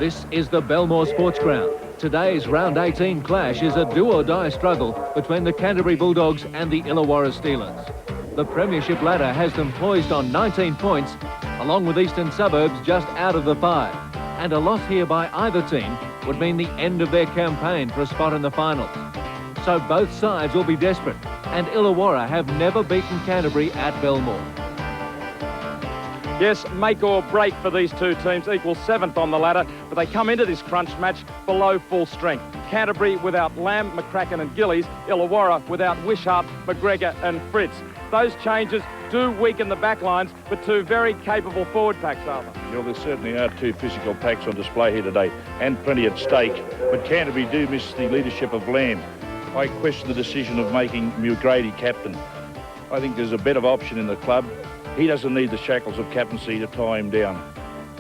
This is the Belmore Sports Ground. Today's round 18 clash is a do-or-die struggle between the Canterbury Bulldogs and the Illawarra Steelers. The premiership ladder has them poised on 19 points, along with Eastern Suburbs just out of the 5. And a loss here by either team would mean the end of their campaign for a spot in the finals. So both sides will be desperate, and Illawarra have never beaten Canterbury at Belmore. Yes, make or break for these two teams, equals 7th on the ladder, but they come into this crunch match below full strength. Canterbury without Lamb, McCracken and Gillies, Illawarra without Wishart, McGregor and Fritz. Those changes do weaken the back lines, but two very capable forward packs, Arthur. Well, there certainly are two physical packs on display here today, and plenty at stake, but Canterbury do miss the leadership of Lamb. I question the decision of making McGrady captain. I think there's a better option in the club. He doesn't need the shackles of captaincy to tie him down.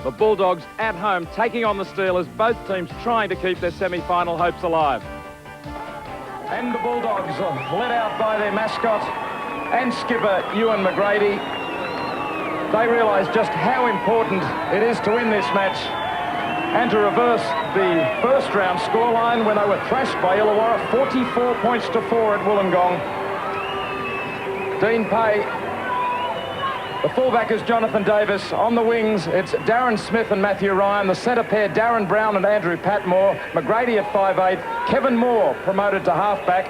The Bulldogs at home taking on the Steelers, both teams trying to keep their semi-final hopes alive. And the Bulldogs are led out by their mascot and skipper Ewan McGrady. They realise just how important it is to win this match and to reverse the first round scoreline when they were thrashed by Illawarra, 44 points to 4 at Wollongong. Dean Pay. The fullback is Jonathan Davis. On the wings, it's Darren Smith and Matthew Ryan. The centre pair, Darren Brown and Andrew Patmore. McGrady at 5'8". Kevin Moore promoted to halfback.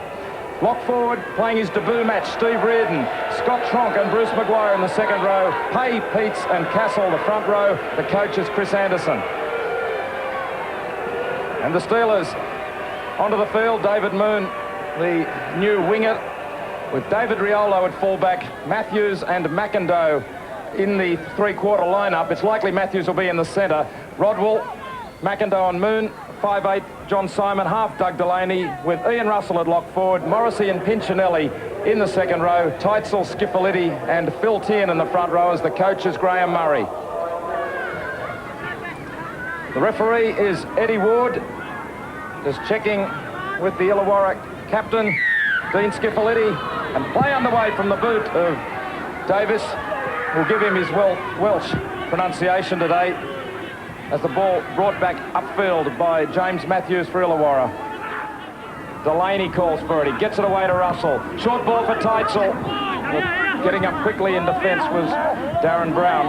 Lock forward, playing his debut match, Steve Reardon. Scott Tronc and Bruce McGuire in the second row. Pay, Peats and Cassell, the front row. The coach is Chris Anderson. And the Steelers onto the field, David Moon, the new winger, with David Riolo at fullback, Mathews and McIndoe in the three-quarter lineup. It's likely Mathews will be in the centre. Rodwell, McIndoe and Moon, 5'8", John Simon, half Doug Delaney, with Ian Russell at lock forward, Morrissey and Piccinelli in the second row, Teitzel, Schifilliti and Phil Tiernan in the front row as the coach is Graham Murray. The referee is Eddie Ward, just checking with the Illawarra captain, Dean Schifilliti. And play underway from the boot of Davis. We'll give him his Welsh pronunciation today as the ball brought back upfield by James Mathews for Illawarra. Delaney calls for it. He gets it away to Russell. Short ball for Teitzel. Getting up quickly in defence was Darren Brown.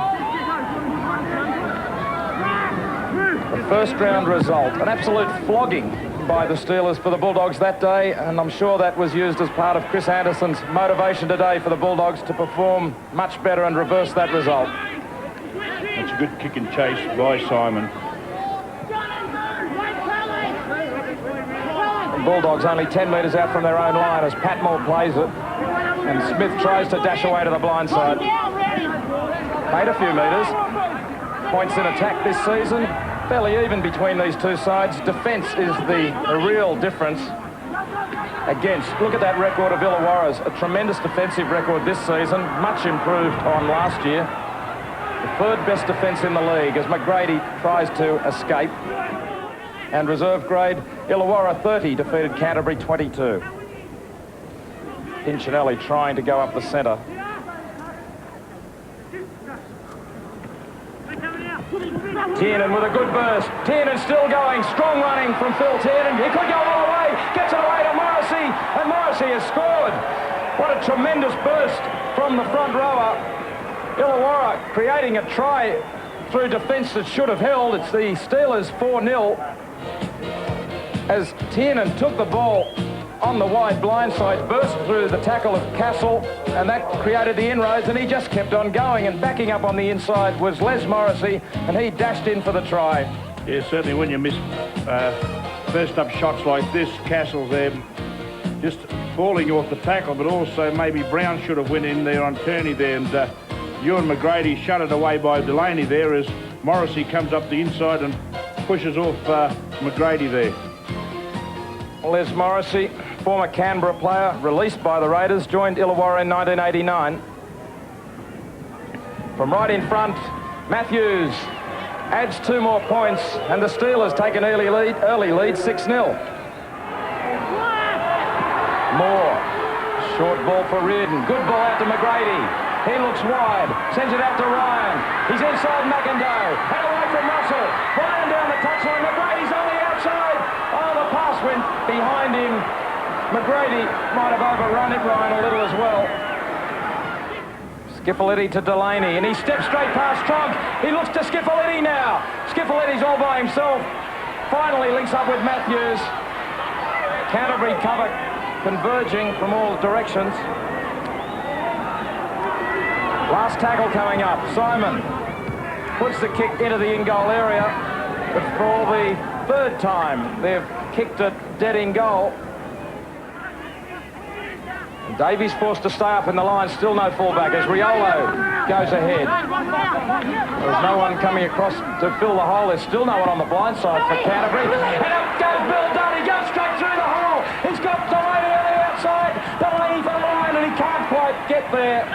The first round result, an absolute flogging by the Steelers for the Bulldogs that day, and I'm sure that was used as part of Chris Anderson's motivation today for the Bulldogs to perform much better and reverse that result. It's a good kick and chase by Simon. The Bulldogs only 10 metres out from their own line as Patmore plays it, and Smith tries to dash away to the blind side. Made a few metres. Points in attack this season. Fairly even between these two sides. Defence is the real difference against. Look at that record of Illawarra's. A tremendous defensive record this season, much improved on last year. The third best defence in the league as McGrady tries to escape. And reserve grade, Illawarra 30 defeated Canterbury 22. Piccinelli trying to go up the centre. Tiernan with a good burst. Tiernan still going. Strong running from Phil Tiernan. He could go all the way. Gets it away to Morrissey. And Morrissey has scored. What a tremendous burst from the front rower. Illawarra creating a try through defence that should have held. It's the Steelers 4-0 as Tiernan took the ball on the wide blind side, burst through the tackle of Cassell, and that created the inroads, and he just kept on going, and backing up on the inside was Les Morrissey, and he dashed in for the try. Yeah, certainly when you miss first up shots like this, Cassell's there just falling off the tackle, but also maybe Brown should have went in there on Turney there, and Ewan McGrady shut it away by Delaney there as Morrissey comes up the inside and pushes off McGrady there. Les Morrissey, former Canberra player, released by the Raiders, joined Illawarra in 1989. From right in front, Mathews adds 2 more points, and the Steelers take an early lead, 6-0. Moore, short ball for Reardon, good ball out to McGrady. He looks wide, sends it out to Ryan. He's inside McIndoe, and away from Russell. Ryan down the touchline, McGrady's on the outside. Oh, the pass went behind him. McGrady might have overrun it, Ryan, a little as well. Schifilliti to Delaney, and he steps straight past Tronc. He looks to Schifilliti now. Schifilliti's all by himself. Finally links up with Mathews. Canterbury cover converging from all directions. Last tackle coming up. Simon puts the kick into the in-goal area, but for the third time they've kicked it dead in goal. Davies forced to stay up in the line, still no fullback as Riolo goes ahead. There's no one coming across to fill the hole. There's still no one on the blind side for Canterbury. And up goes Dunn. He goes straight through the hole. He's got Delaney on the outside. Delaney for the line, and he can't quite get there.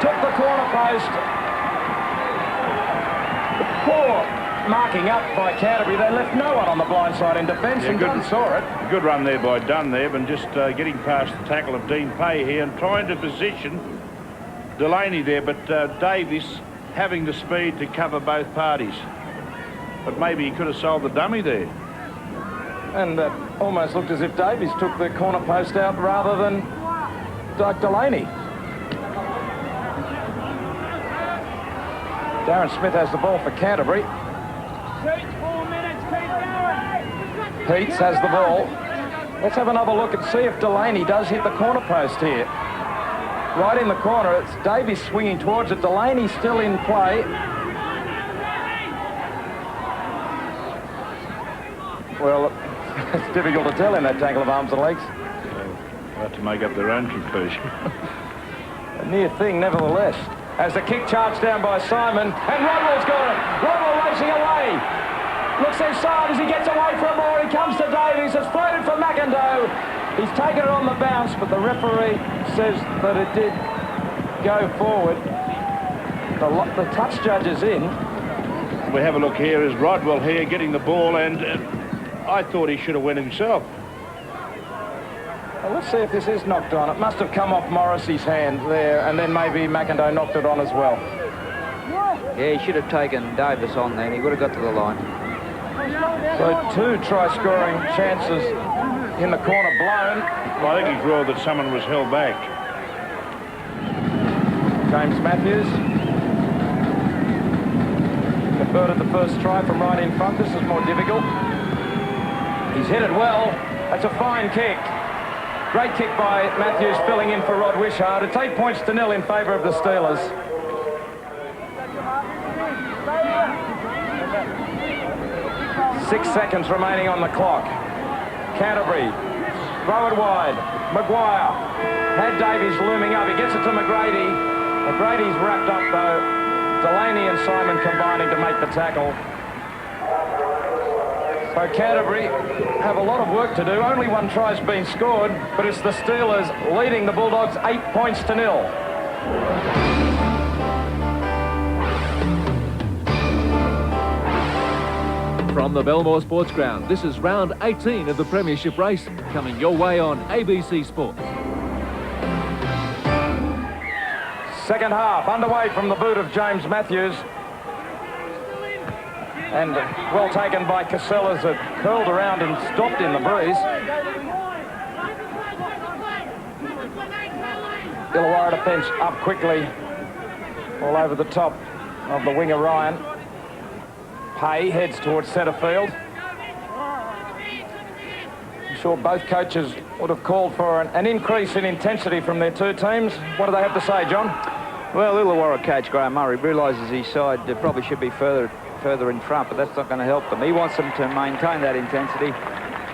Took the corner post. Poor marking up by Canterbury. They left no one on the blind side in defence, and Dunn saw it. Good run there by Dunn there, but just getting past the tackle of Dean Pay here and trying to position Delaney there, but Davies having the speed to cover both parties. But maybe he could have sold the dummy there. And almost looked as if Davies took the corner post out rather than Delaney. Darren Smith has the ball for Canterbury. Peats has the ball. Let's have another look and see if Delaney does hit the corner post here. Right in the corner, it's Davies swinging towards it. Delaney still in play. Well, it's difficult to tell in that tangle of arms and legs. They'll have to make up their own conclusion. A near thing, nevertheless. As the kick charged down by Simon, and Rodwell's got it. Rodwell racing away. Looks inside as he gets away from more. He comes to Davies. It's floated for McIndoe. He's taken it on the bounce, but the referee says that it did go forward. The touch judge is in. We have a look here as Rodwell here getting the ball, and I thought he should have went himself. Well, let's see if this is knocked on. It must have come off Morrissey's hand there, and then maybe McIndoe knocked it on as well. Yeah, he should have taken Davis on then. He would have got to the line. So two try-scoring chances in the corner blown. Well, I think he's ruled that someone was held back. James Mathews converted the first try from right in front. This is more difficult. He's hit it well. That's a fine kick. Great kick by Mathews, filling in for Rod Wishart. It's 8 points to 0 in favour of the Steelers. Six seconds remaining on the clock. Canterbury, throw it wide. McGuire had Davies looming up. He gets it to McGrady. McGrady's wrapped up though. Delaney and Simon combining to make the tackle. So Canterbury have a lot of work to do. Only one try's been scored, but it's the Steelers leading the Bulldogs 8 points to 0. From the Belmore Sports Ground, this is round 18 of the Premiership race, coming your way on ABC Sports. Second half underway from the boot of James Mathews. And well taken by Cassell as it curled around and stopped in the breeze. Illawarra defence up quickly, all over the top of the winger Ryan. Pay heads towards centre field. I'm sure both coaches would have called for an increase in intensity from their two teams. What do they have to say, John? Well, Illawarra coach Graham Murray realises his side probably should be further in front, but that's not going to help them. He wants them to maintain that intensity.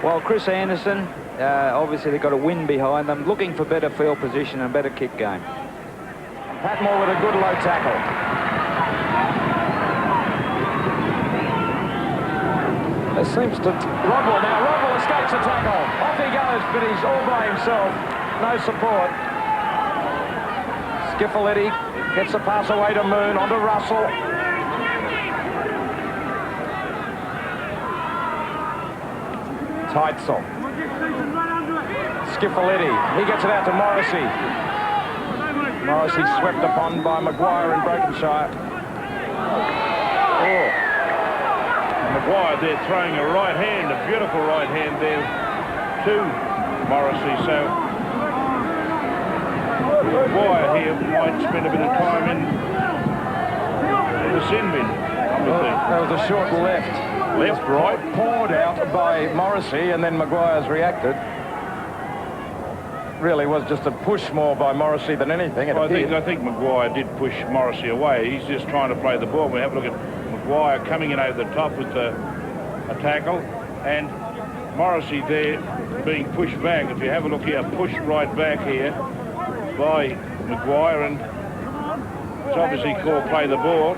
While Chris Anderson, obviously they've got a win behind them, looking for better field position and better kick game. Patmore with a good low tackle. There seems to... Rodwell now. Rodwell escapes the tackle. Off he goes, but he's all by himself. No support. Schifilliti gets the pass away to Moon, onto Russell. Teitzel. Schifilliti. He gets it out to Morrissey. Morrissey swept upon by McGuire in Brokenshire. Oh. McGuire there throwing a right hand, a beautiful right hand there to Morrissey. So McGuire here might spend a bit of time in the sin bin. That was a short left. Left, right. Poured out by Morrissey, and then McGuire's reacted. Really was just a push more by Morrissey than anything. I think McGuire did push Morrissey away. He's just trying to play the ball. We have a look at McGuire coming in over the top with a tackle, and Morrissey there being pushed back. If you have a look here, pushed right back here by McGuire, and it's obviously called play the ball.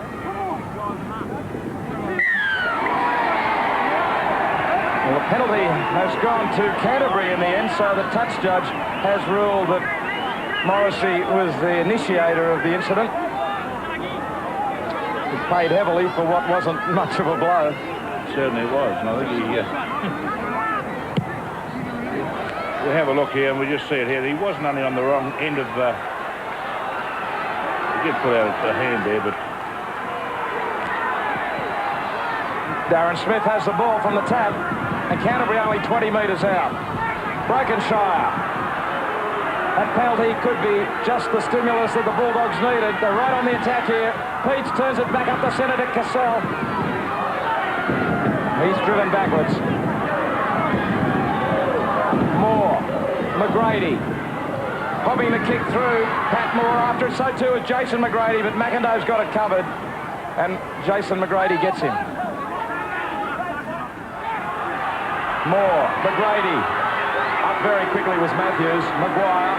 Well, the penalty has gone to Canterbury in the end, so the touch judge has ruled that Morrissey was the initiator of the incident. He paid heavily for what wasn't much of a blow. Certainly was, and I think we have a look here, and we just see it here. He wasn't only on the wrong end of he did put out a hand there, but Darren Smith has the ball from the tap, and Canterbury only 20 metres out. Brokenshire. That penalty could be just the stimulus that the Bulldogs needed. They're right on the attack here. Peats turns it back up the centre to Cassell. He's driven backwards. Moore. McGrady. Hobbing the kick through. Patmore after it. So too is Jason McGrady, but McIndoe's got it covered. And Jason McGrady gets him. Moore, McGrady, up very quickly was Mathews, McGuire.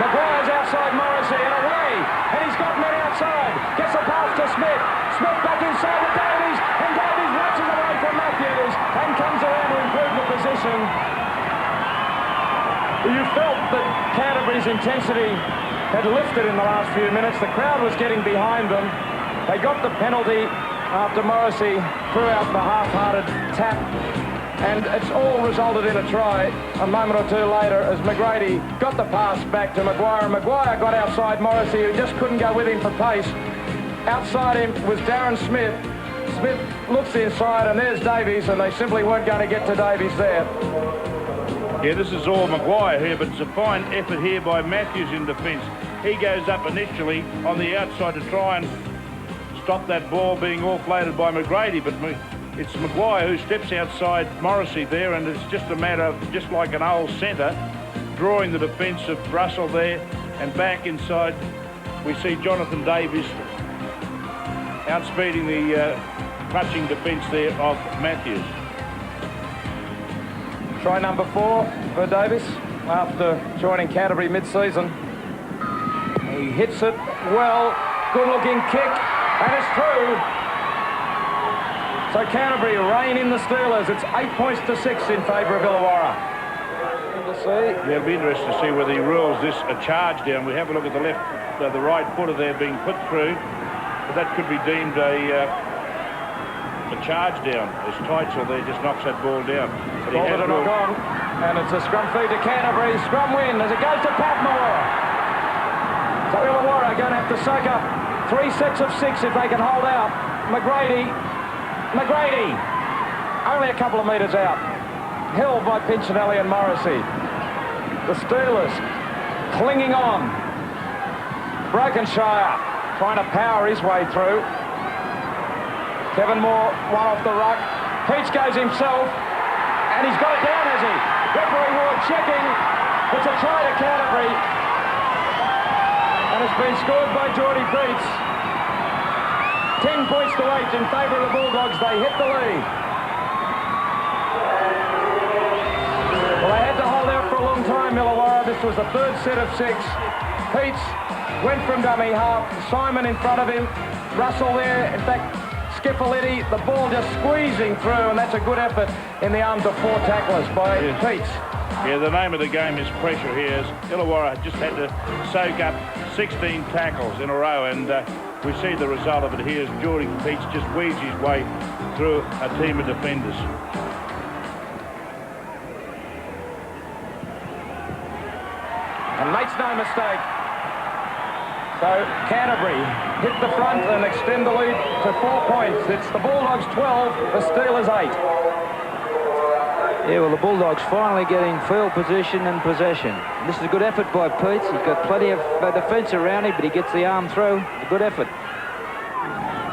McGuire's outside Morrissey and away, and he's got men outside. Gets a pass to Smith. Smith back inside with Davies, and Davies watches away from Mathews and comes around to improve the position. You felt that Canterbury's intensity had lifted in the last few minutes. The crowd was getting behind them. They got the penalty after Morrissey threw out the half-hearted tap. And it's all resulted in a try a moment or two later as McGrady got the pass back to McGuire. McGuire got outside Morrissey, who just couldn't go with him for pace. Outside him was Darren Smith. Smith looks inside, and there's Davies, and they simply weren't going to get to Davies there. Yeah, this is all McGuire here, but it's a fine effort here by Mathews in defence. He goes up initially on the outside to try and stop that ball being offloaded by McGrady, but it's McGuire who steps outside Morrissey there, and it's just a matter of, just like an old centre, drawing the defence of Russell there, and back inside we see Jonathan Davies outspeeding the clutching defence there of Mathews. Try number 4 for Davies after joining Canterbury mid-season. He hits it well, good-looking kick, and it's through. So Canterbury reign in the Steelers. It's 8 points to 6 in favour of Illawarra. Yeah, it'll be interesting to see whether he rules this a charge down. We have a look at the the right footer there being put through, but that could be deemed a charge down as Teitzel there just knocks that ball down. But ball to knock on, and it's a scrum feed to Canterbury. Scrum win as it goes to Patmore. So Illawarra are going to have to soak up 3 sets of 6 if they can hold out. McGrady, only a couple of metres out. Held by Piccinelli and Morrissey. The Steelers clinging on. Brokenshire trying to power his way through. Kevin Moore, one off the ruck. Peats goes himself, and he's got it down, has he? Referee Ward checking. It's a try to Canterbury. And it's been scored by Geordie Peats. 10 points to 8 in favour of the Bulldogs. They hit the lead. Well, they had to hold out for a long time, Illawarra. This was the 3rd set of 6. Peats went from dummy half. Simon in front of him. Russell there. In fact, Schifilliti, the ball just squeezing through, and that's a good effort in the arms of 4 tacklers by Peats. Yeah, the name of the game is pressure here. As Illawarra just had to soak up 16 tackles in a row, and we see the result of it here as Geordie Peats just weaves his way through a team of defenders. And makes no mistake. So Canterbury hit the front and extend the lead to 4 points. It's the Bulldogs 12, the Steelers 8. Yeah, well, the Bulldogs finally getting field position and possession. This is a good effort by Peats. He's got plenty of defence around him, but he gets the arm through. A good effort.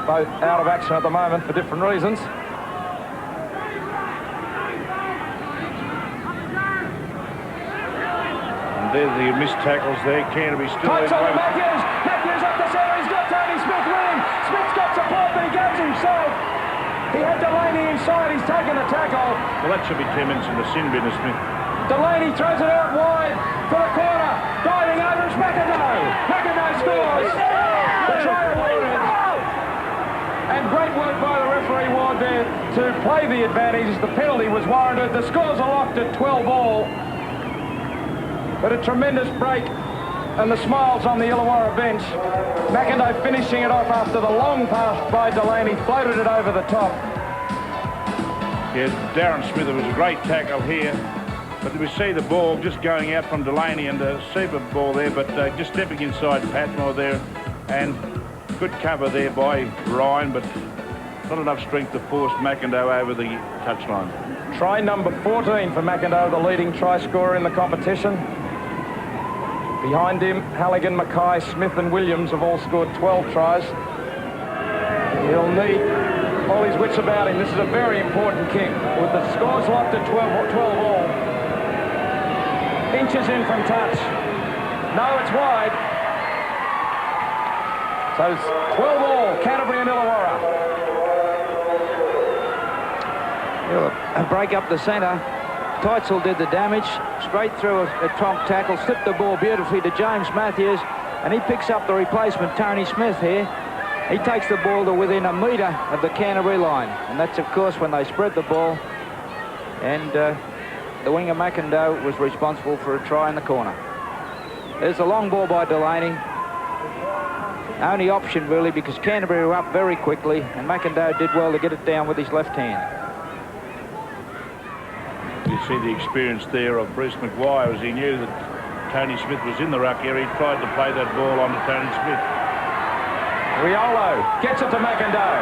Both out of action at the moment for different reasons. And there's the missed tackles there. Canterbury still... Teitzel to Mathews. Mathews up the centre. He's got Tony Smith winning. Smith's got support, but he goes himself. He had Delaney inside. He's taken the tackle. Well, that should be 10 minutes in the sin bin, Smith. Delaney throws it out wide for the corner. Diving over is McIndoe. McIndoe scores. The try awarded. And great work by the referee Ward there to play the advantage. The penalty was warranted. The scores are locked at 12-all. But a tremendous break. And the smiles on the Illawarra bench. McIndoe finishing it off after the long pass by Delaney, floated it over the top. Yeah, Darren Smith, it was a great tackle here. But we see the ball just going out from Delaney and a super ball there, but just stepping inside Patmore there. And good cover there by Ryan, but not enough strength to force McIndoe over the touchline. Try number 14 for McIndoe, the leading try scorer in the competition. Behind him, Halligan, Mackay, Smith and Williams have all scored 12 tries. He'll need all his wits about him. This is a very important kick. With the scores locked at 12-all. Inches in from touch. No, it's wide. So it's 12-all, Canterbury and Illawarra. A break up the centre. Teitzel did the damage, straight through a Tronc tackle, slipped the ball beautifully to James Mathews, and he picks up the replacement, Tony Smith here. He takes the ball to within a metre of the Canterbury line, and that's, of course, when they spread the ball, and the winger McIndoe was responsible for a try in the corner. There's a long ball by Delaney. Only option, really, because Canterbury were up very quickly, and McIndoe did well to get it down with his left hand. You see the experience there of Bruce McGuire as he knew that Tony Smith was in the ruck area. He tried to play that ball on to Tony Smith. Riolo gets it to McIndoe.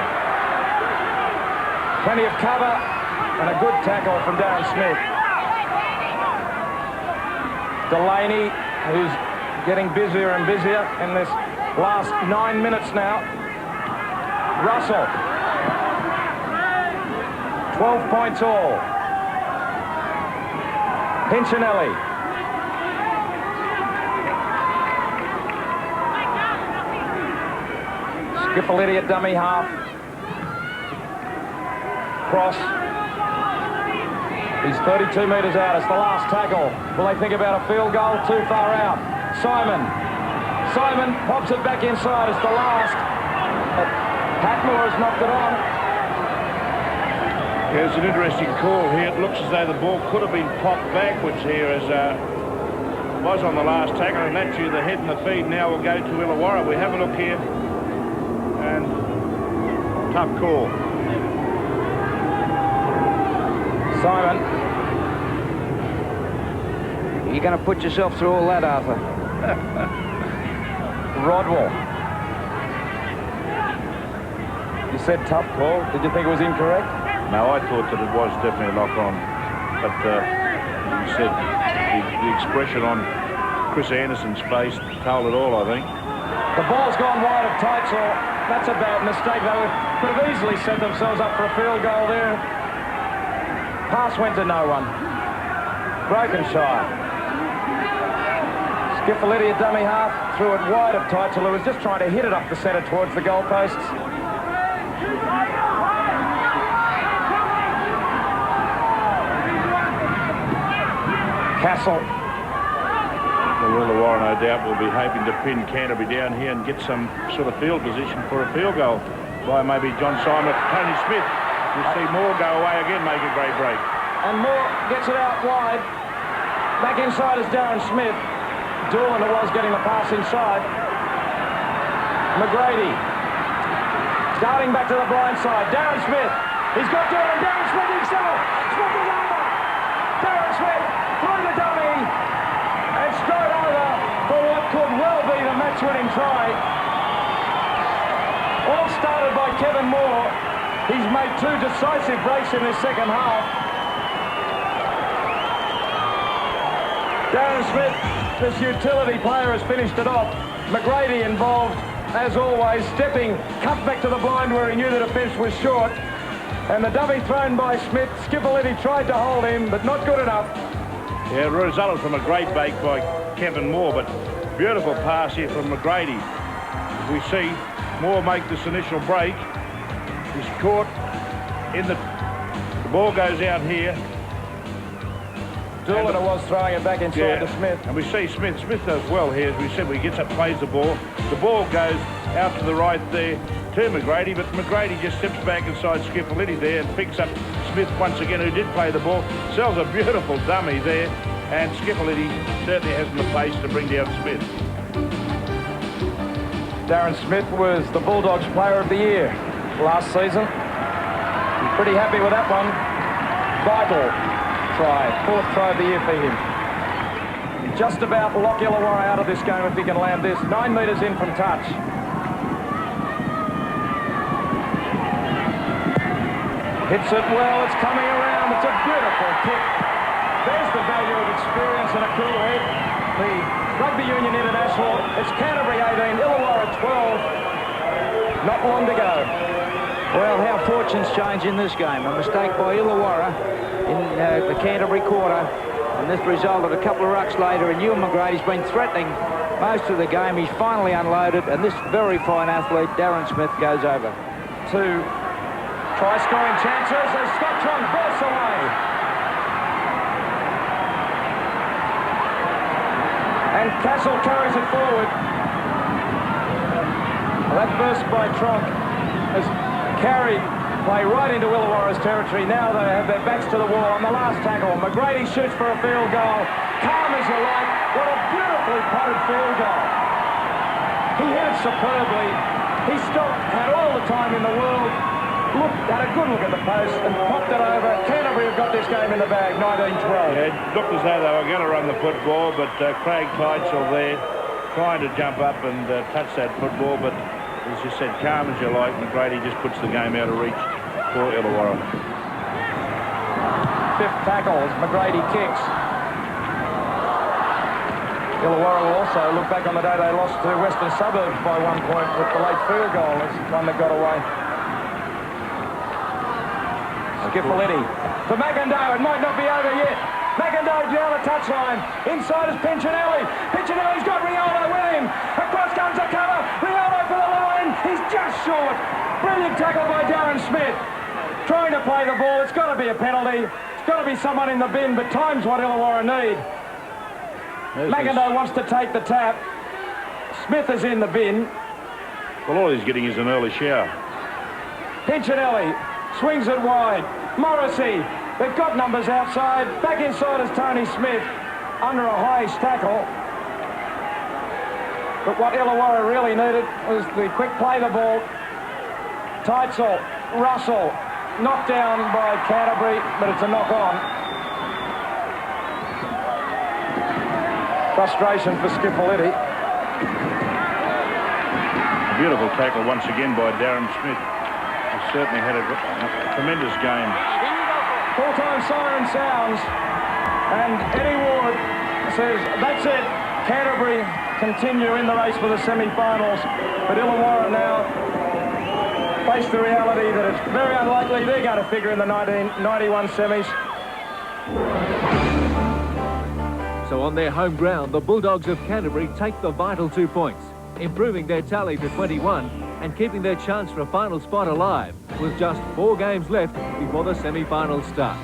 Plenty of cover and a good tackle from Darren Smith. Delaney, who's getting busier and busier in this last 9 minutes now. Russell. 12 points all. Piccinelli. Schifilliti at dummy half. Cross. He's 32 metres out. It's the last tackle. Will they think about a field goal? Too far out. Simon pops it back inside. It's the last. But Patmore has knocked it on. There's an interesting call here. It looks as though the ball could have been popped backwards here as was on the last tackle, and naturally the head and the feed now will go to Illawarra. We have a look here, and tough call. Simon. You're going to put yourself through all that, Arthur. Rodwell. You said tough call. Did you think it was incorrect? No, I thought that it was definitely a lock-on, but you said the expression on Chris Anderson's face told it all, I think. The ball's gone wide of Teitzel. That's a bad mistake. They could have easily set themselves up for a field goal there. Pass went to no one. Brokenshire. Schifilliti at dummy half, threw it wide of Teitzel, who was just trying to hit it up the centre towards the goalposts. Cassell. Well, Illawarra, no doubt, will be hoping to pin Canterbury down here and get some sort of field position for a field goal by maybe John Simon. Tony Smith. We'll see Moore go away again, make a great break. And Moore gets it out wide. Back inside is Darren Smith. Doolan, who was getting the pass inside. McGrady. Darting back to the blind side. Darren Smith. He's got Doolan. Darren Smith himself. Smith is over. Darren Smith through the dummy. And straight over for what could well be be the match-winning try. All started by Kevin Moore. He's made 2 decisive breaks in this second half. Darren Smith, this utility player, has finished it off. McGrady involved, as always, stepping, cut back to the blind where he knew the defence was short. And the dummy thrown by Smith. Schifilliti tried to hold him, but not good enough. Yeah, resulted from a great break by Kevin Moore, but beautiful pass here from McGrady. We see Moore make this initial break. He's caught in the ball goes out here. Doolan was throwing it back inside to Smith. And we see Smith does well here. As we said, he gets up, plays the ball. The ball goes out to the right there to McGrady, but McGrady just steps back inside Schifilliti there and picks up Smith once again, who did play the ball. Sells a beautiful dummy there, and Schifilliti certainly hasn't the pace to bring down Smith. Darren Smith was the Bulldogs Player of the Year last season. He's pretty happy with that one. Vital try, 4th try of the year for him. Just about lock Illawarra out of this game if he can land this. 9 metres in from touch. Hits it well, it's coming around, it's a beautiful kick. There's the value of experience and a cool head. The Rugby Union International, it's Canterbury 18, Illawarra 12. Not long to go. Well, how fortunes change in this game. A mistake by Illawarra in the Canterbury quarter, and this resulted a couple of rucks later, and Ewan McGrady's been threatening most of the game. He's finally unloaded, and this very fine athlete, Darren Smith, goes over. 2 try-scoring chances as Scott Tronc bursts away. And Cassell carries it forward. Well, that burst by Tronc has carried play right into Illawarra's territory. Now they have their backs to the wall on the last tackle. McGrady shoots for a field goal. Calm as you like. What a beautifully potted field goal. He hit it superbly. He stopped, had all the time in the world. Had a good look at the post and popped it over. Canterbury have got this game in the bag, 19-12. Yeah, it looked as though they were going to run the football, but Craig Teitzel there trying to jump up and touch that football, but as you said, calm as you like, McGrady just puts the game out of reach for Illawarra. 5th tackle as McGrady kicks. Illawarra will also look back on the day they lost to Western Suburbs by 1 point with the late field goal. It's one that got away. Schifilliti to McIndoe. It might not be over yet. McIndoe down the touchline. Inside is Piccinelli. Piccinelli's got Riolo with him. Across comes the cover. Riolo for the line. He's just short. Brilliant tackle by Darren Smith. Trying to play the ball. It's got to be a penalty. It's got to be someone in the bin, but time's what Illawarra need. McIndoe wants to take the tap. Smith is in the bin. Well, all he's getting is an early shower. Piccinelli swings it wide. Morrissey, they've got numbers outside. Back inside is Tony Smith under a high tackle. But what Illawarra really needed was the quick play the ball. Teitzel, Russell, knocked down by Canterbury, but it's a knock on. Frustration for Schifilliti. Beautiful tackle once again by Darren Smith. He certainly had a tremendous game. Full-time siren sounds, and Eddie Ward says, that's it. Canterbury continue in the race for the semi-finals, but Illawarra now face the reality that it's very unlikely they're going to figure in the 1991 semis. So on their home ground, the Bulldogs of Canterbury take the vital 2 points, improving their tally to 21 and keeping their chance for a final spot alive with just 4 games left before the semi-finals start.